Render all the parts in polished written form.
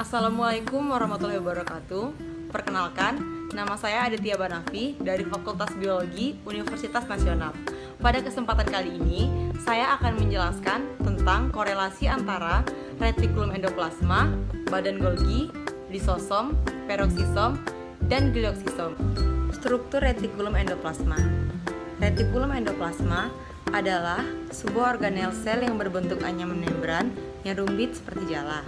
Assalamualaikum warahmatullahi wabarakatuh. Perkenalkan, nama saya Aditya Banafi dari Fakultas Biologi Universitas Nasional. Pada kesempatan kali ini, saya akan menjelaskan tentang korelasi antara retikulum endoplasma, badan Golgi, lisosom, peroksisom, dan glioksisom. Struktur retikulum endoplasma. Retikulum endoplasma adalah sebuah organel sel yang berbentuk anyaman membran yang rumit seperti jala.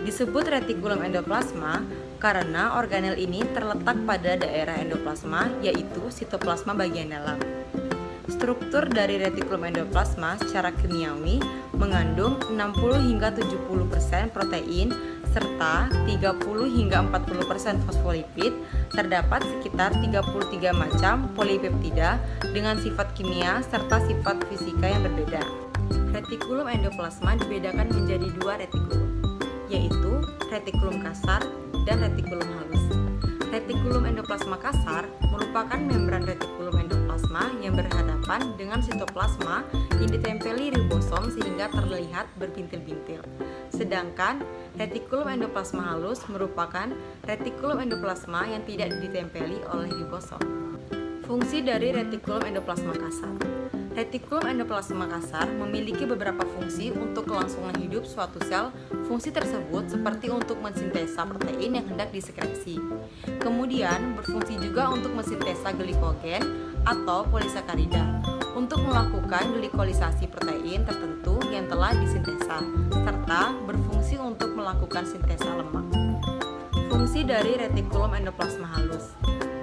Disebut retikulum endoplasma karena organel ini terletak pada daerah endoplasma, yaitu sitoplasma bagian dalam. Struktur dari retikulum endoplasma secara kimiawi mengandung 60 hingga 70% protein serta 30 hingga 40% fosfolipid. Terdapat sekitar 33 macam polipeptida dengan sifat kimia serta sifat fisika yang berbeda. Retikulum endoplasma dibedakan menjadi dua retikulum, yaitu retikulum kasar dan retikulum halus. Retikulum endoplasma kasar merupakan membran retikulum endoplasma yang berhadapan dengan sitoplasma yang ditempeli ribosom sehingga terlihat berbintil-bintil. Sedangkan retikulum endoplasma halus merupakan retikulum endoplasma yang tidak ditempeli oleh ribosom. Fungsi dari retikulum endoplasma kasar. Retikulum endoplasma kasar memiliki beberapa fungsi untuk kelangsungan hidup suatu sel. Fungsi tersebut seperti untuk mensintesa protein yang hendak disekresi. Kemudian berfungsi juga untuk mensintesa glikogen atau polisakarida, untuk melakukan glikolisasi protein tertentu yang telah disintesa, serta berfungsi untuk melakukan sintesa lemak. Fungsi dari retikulum endoplasma halus.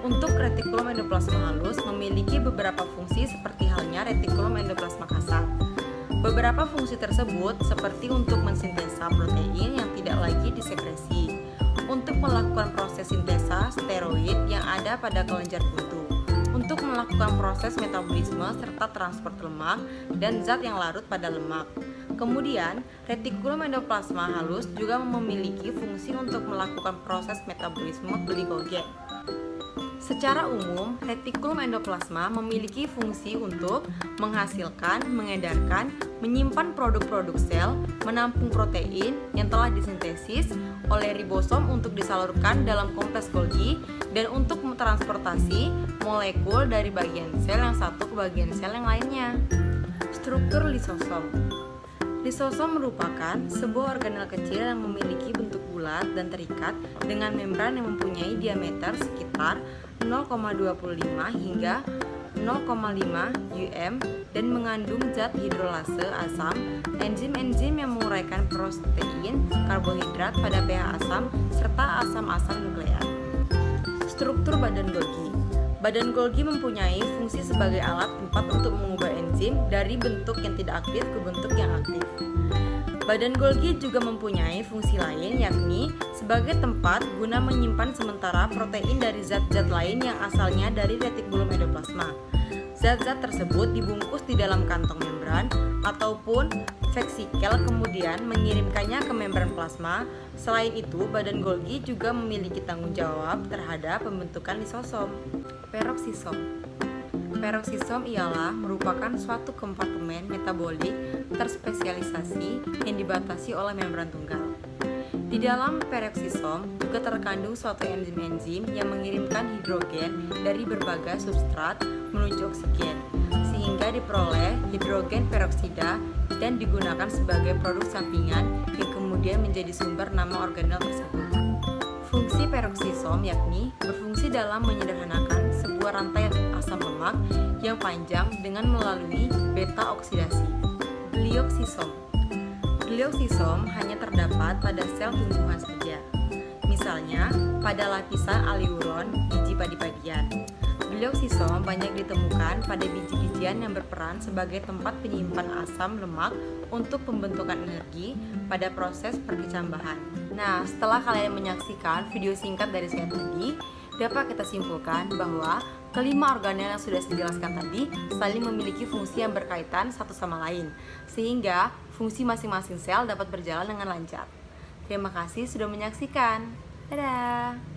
Untuk retikulum endoplasma halus memiliki beberapa fungsi seperti halnya retikulum endoplasma kasar. Beberapa fungsi tersebut seperti untuk mensintesa protein yang tidak lagi disekresi, untuk melakukan proses sintesa steroid yang ada pada kelenjar buntu, untuk melakukan proses metabolisme serta transport lemak dan zat yang larut pada lemak. Kemudian, retikulum endoplasma halus juga memiliki fungsi untuk melakukan proses metabolisme glikogen. Secara umum, retikulum endoplasma memiliki fungsi untuk menghasilkan, mengedarkan, menyimpan produk-produk sel, menampung protein yang telah disintesis oleh ribosom untuk disalurkan dalam kompleks Golgi, dan untuk mentransportasi molekul dari bagian sel yang satu ke bagian sel yang lainnya. Struktur lisosom. Lisosom merupakan sebuah organel kecil yang memiliki bentuk bulat dan terikat dengan membran yang mempunyai diameter sekitar 0,25 hingga 0,5 um dan mengandung zat hidrolase asam, enzim-enzim yang menguraikan protein, karbohidrat pada pH asam, serta asam-asam nukleat. Struktur badan Golgi. Badan Golgi mempunyai fungsi sebagai alat tempat untuk mengubah enzim dari bentuk yang tidak aktif ke bentuk yang aktif. Badan Golgi juga mempunyai fungsi lain, yakni sebagai tempat guna menyimpan sementara protein dari zat-zat lain yang asalnya dari retikulum endoplasma. Zat-zat tersebut dibungkus di dalam kantong membran ataupun vesikel, kemudian mengirimkannya ke membran plasma. Selain itu, badan Golgi juga memiliki tanggung jawab terhadap pembentukan lisosom. Peroksisom. Peroksisom ialah merupakan suatu kompartemen metabolik terspesialisasi yang dibatasi oleh membran tunggal. Di dalam peroksisom juga terkandung suatu enzim-enzim yang mengirimkan hidrogen dari berbagai substrat menuju oksigen, sehingga diperoleh hidrogen peroksida dan digunakan sebagai produk sampingan yang kemudian menjadi sumber nama organel tersebut. Fungsi peroksisom yakni berfungsi dalam menyederhanakan sebuah rantai asam lemak yang panjang dengan melalui beta oksidasi. Glioksisom. Glioksisom hanya terdapat pada sel tumbuhan saja, misalnya pada lapisan aleuron biji padi-padian. Glioksisom banyak ditemukan pada biji-bijian yang berperan sebagai tempat penyimpan asam lemak untuk pembentukan energi pada proses perkecambahan. Nah, setelah kalian menyaksikan video singkat dari saya tadi, dapat kita simpulkan bahwa kelima organel yang sudah saya jelaskan tadi saling memiliki fungsi yang berkaitan satu sama lain, sehingga fungsi masing-masing sel dapat berjalan dengan lancar. Terima kasih sudah menyaksikan. Dadah!